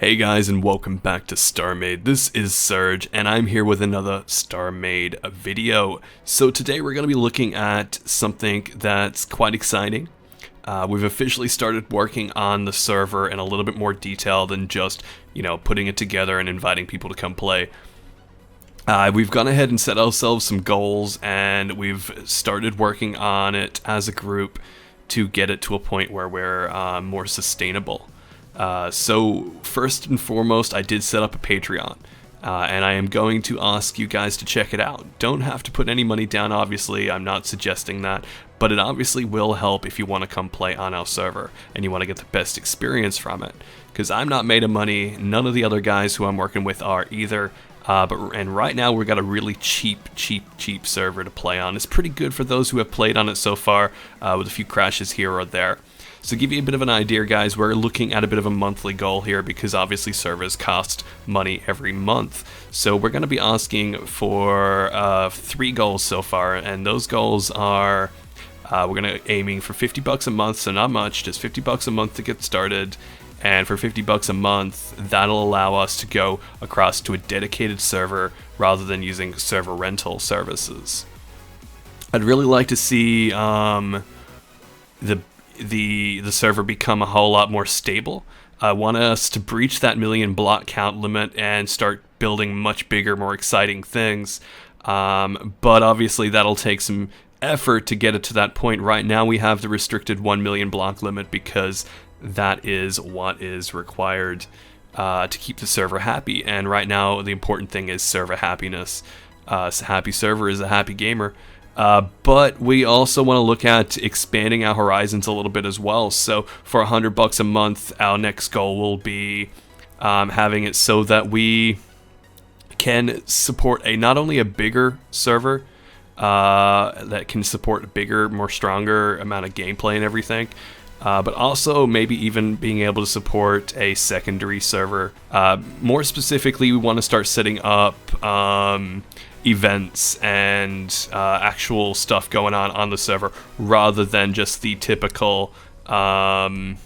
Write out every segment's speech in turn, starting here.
Hey guys, and welcome back to StarMade. This is Serge, and I'm here with another StarMade video. So today we're going to be looking at something that's quite exciting. We've officially started working on the server in a little bit more detail than just, putting it together and inviting people to come play. We've gone ahead and set ourselves some goals, and we've started working on it as a group to get it to a point where we're more sustainable. So first and foremost, I did set up a Patreon, and I am going to ask you guys to check it out. Don't have to put any money down, obviously, I'm not suggesting that, but it obviously will help if you want to come play on our server, and you want to get the best experience from it. Because I'm not made of money, none of the other guys who I'm working with are either, and right now we've got a really cheap server to play on. It's pretty good for those who have played on it so far, with a few crashes here or there. So to give you a bit of an idea, guys, we're looking at a bit of a monthly goal here because obviously servers cost money every month. So we're going to be asking for 3 goals so far, and those goals are we're going to aiming for 50 bucks a month, so not much, just 50 bucks a month to get started. And for 50 bucks a month, that'll allow us to go across to a dedicated server rather than using server rental services. I'd really like to see the server become a whole lot more stable. I want us to breach that million block count limit and start building much bigger, more exciting things. But obviously that'll take some effort to get it to that point. Right now we have the restricted 1 million block limit because that is what is required to keep the server happy. And right now the important thing is server happiness. A happy server is a happy gamer. But we also want to look at expanding our horizons a little bit as well. So for 100 bucks a month, our next goal will be having it so that we can support not only a bigger server that can support a bigger, more stronger amount of gameplay and everything, but also maybe even being able to support a secondary server. More specifically, we want to start setting up events and actual stuff going on the server rather than just the typical I'm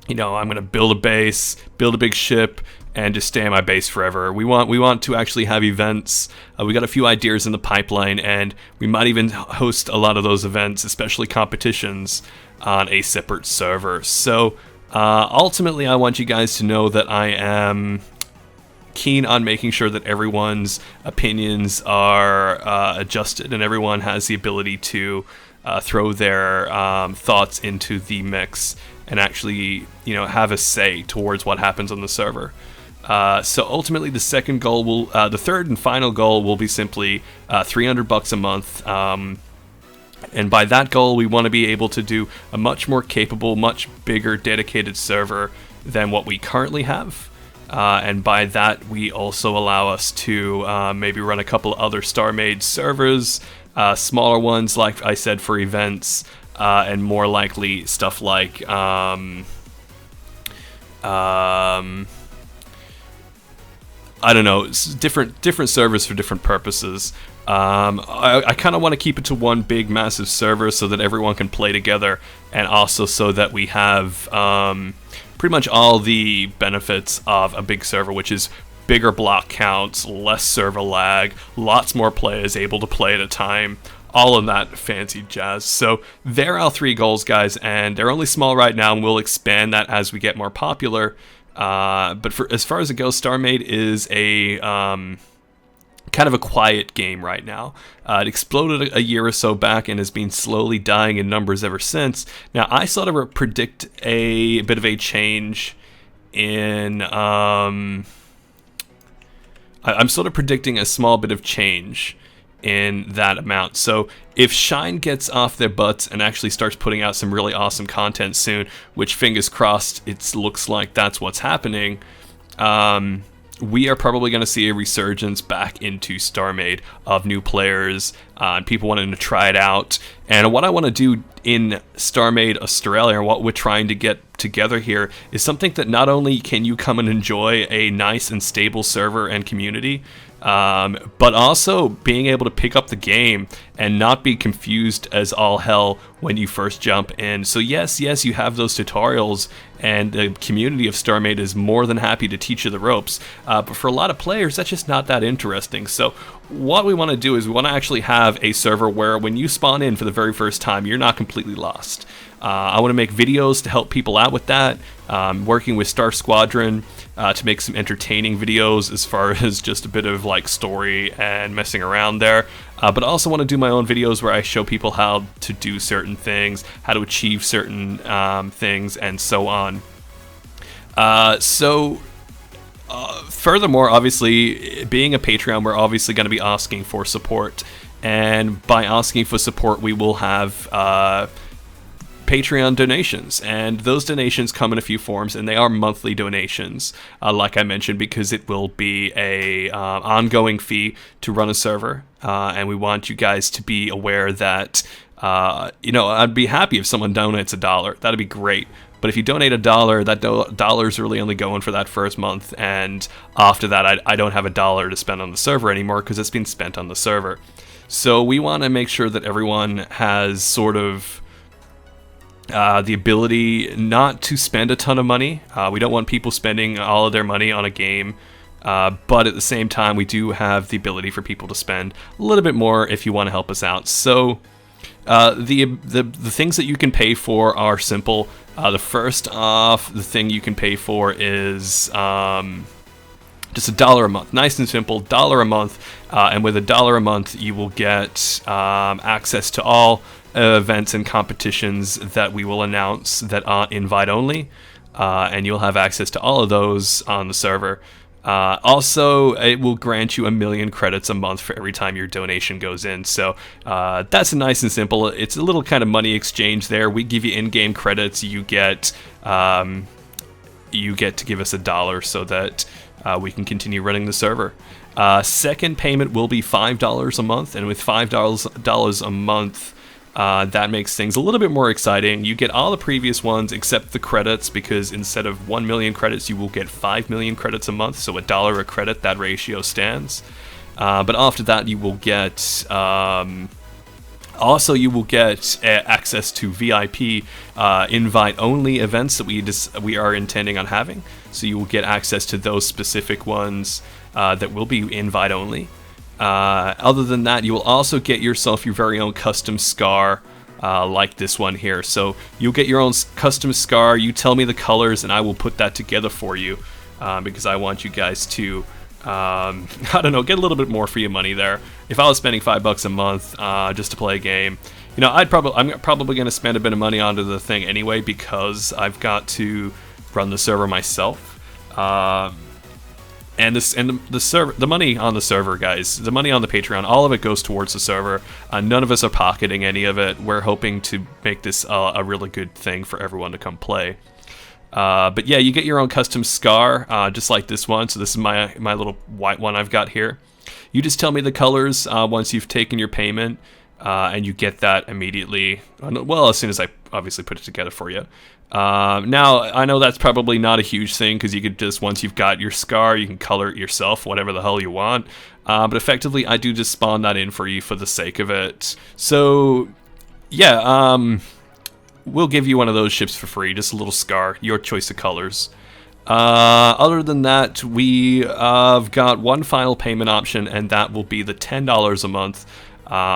gonna build a base, build a big ship, and just stay on my base forever. We want to actually have events. We got a few ideas in the pipeline, and we might even host a lot of those events, especially competitions, on a separate server. So ultimately I want you guys to know that I am keen on making sure that everyone's opinions are adjusted and everyone has the ability to throw their thoughts into the mix and actually have a say towards what happens on the server. So ultimately the second goal will the third and final goal will be simply 300 bucks a month, and by that goal we want to be able to do a much more capable, much bigger dedicated server than what we currently have. And by that, we also allow us to maybe run a couple other StarMade servers, smaller ones, like I said, for events, and more likely stuff like I don't know, different servers for different purposes. I kind of want to keep it to one big, massive server so that everyone can play together, and also so that we have pretty much all the benefits of a big server, which is bigger block counts, less server lag, lots more players able to play at a time, all of that fancy jazz. So there are our 3 goals, guys, and they're only small right now, and we'll expand that as we get more popular. But as far as it goes, StarMade is a kind of a quiet game right now. It exploded a year or so back and has been slowly dying in numbers ever since. Now, I sort of predict a bit of a change in I'm sort of predicting a small bit of change in that amount. So if Shine gets off their butts and actually starts putting out some really awesome content soon, which fingers crossed it looks like that's what's happening, we are probably going to see a resurgence back into StarMade of new players and people wanting to try it out. And what I want to do in StarMade Australia, and what we're trying to get together here, is something that not only can you come and enjoy a nice and stable server and community, but also being able to pick up the game and not be confused as all hell when you first jump in. So yes, you have those tutorials, and the community of StarMade is more than happy to teach you the ropes, but for a lot of players, that's just not that interesting. So what we want to do is we want to actually have a server where when you spawn in for the very first time, you're not completely lost. I want to make videos to help people out with that, working with SOUADRON to make some entertaining videos as far as just a bit of like story and messing around there. But I also want to do my own videos where I show people how to do certain things, how to achieve certain things, and so on. Furthermore, obviously, being a Patreon, we're obviously going to be asking for support. And by asking for support, we will have Patreon donations, and those donations come in a few forms, and they are monthly donations, like I mentioned, because it will be a ongoing fee to run a server, and we want you guys to be aware that I'd be happy if someone donates $1. That'd be great. But if you donate $1, that dollar's really only going for that first month, and after that, I don't have $1 to spend on the server anymore because it's been spent on the server. So we want to make sure that everyone has sort of the ability not to spend a ton of money. We don't want people spending all of their money on a game, but at the same time, we do have the ability for people to spend a little bit more if you want to help us out. So the things that you can pay for are simple. The first off, the thing you can pay for is just $1 a month. Nice and simple, $1 a month. And with $1 a month, you will get access to all events and competitions that we will announce that are invite only, and you'll have access to all of those on the server. Also, it will grant you 1,000,000 credits a month for every time your donation goes in. So that's nice and simple. It's a little kind of money exchange there. We give you in-game credits. You get to give us $1 so that we can continue running the server. Second payment will be $5 a month, and with $5 a month, that makes things a little bit more exciting. You get all the previous ones except the credits, because instead of 1,000,000 credits, you will get 5,000,000 credits a month. So $1 a credit, that ratio stands. But after that, you will get also access to VIP invite-only events that we are intending on having. So you will get access to those specific ones that will be invite-only. Other than that, you will also get yourself your very own custom scar, like this one here. So you'll get your own custom scar. You tell me the colors, and I will put that together for you, because I want you guys to, I don't know, get a little bit more for your money there. If I was spending $5 a month just to play a game, I'm probably going to spend a bit of money onto the thing anyway, because I've got to run the server myself. And the money on the server, guys, the money on the Patreon, all of it goes towards the server. None of us are pocketing any of it. We're hoping to make this a really good thing for everyone to come play. But yeah, you get your own custom scar, just like this one. So this is my little white one I've got here. You just tell me the colors once you've taken your payment, and you get that immediately. Well, as soon as I obviously put it together for you. Now, I know that's probably not a huge thing, because you could just, once you've got your scar, you can color it yourself, whatever the hell you want. But effectively, I do just spawn that in for you for the sake of it. So, yeah, we'll give you one of those ships for free, just a little scar, your choice of colors. Other than that, we have got one final payment option, and that will be the $10 a month.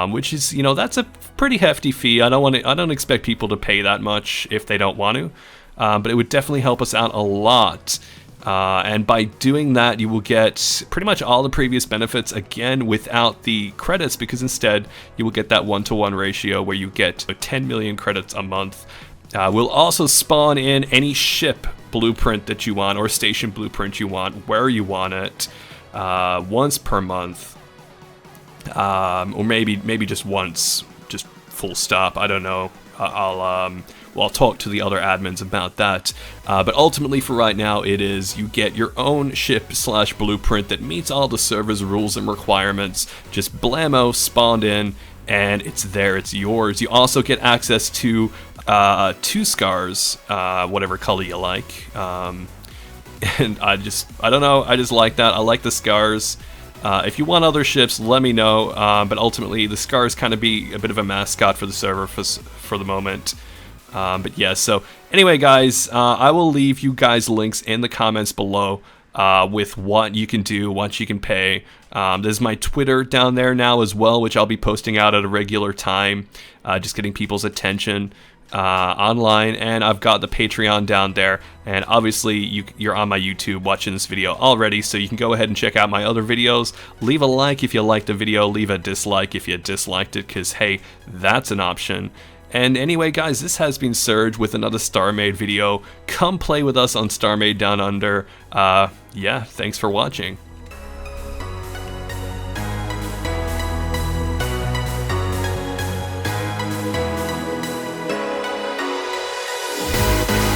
Which is, that's a pretty hefty fee. I don't expect people to pay that much if they don't want to, but it would definitely help us out a lot. And by doing that, you will get pretty much all the previous benefits, again, without the credits, because instead you will get that 1-to-1 ratio where you get 10,000,000 credits a month. We'll also spawn in any ship blueprint that you want, or station blueprint you want, where you want it, once per month. Or maybe just once, just full stop. I don't know. I'll talk to the other admins about that. But ultimately, for right now, it is you get your own ship/blueprint that meets all the server's rules and requirements. Just blammo, spawned in, and it's there. It's yours. You also get access to 2 scars, whatever color you like. And I don't know. I just like that. I like the scars. If you want other ships, let me know, but ultimately the Scars kind of be a bit of a mascot for the server for the moment. But yeah, so anyway guys, I will leave you guys links in the comments below with what you can do, what you can pay. There's my Twitter down there now as well, which I'll be posting out at a regular time, just getting people's attention online, and I've got the Patreon down there, and obviously you're on my YouTube watching this video already, so you can go ahead and check out my other videos. Leave a like if you liked the video, leave a dislike if you disliked it, because hey, that's an option. And anyway guys, this has been Surge with another StarMade video. Come play with us on StarMade Down Under. Yeah, thanks for watching.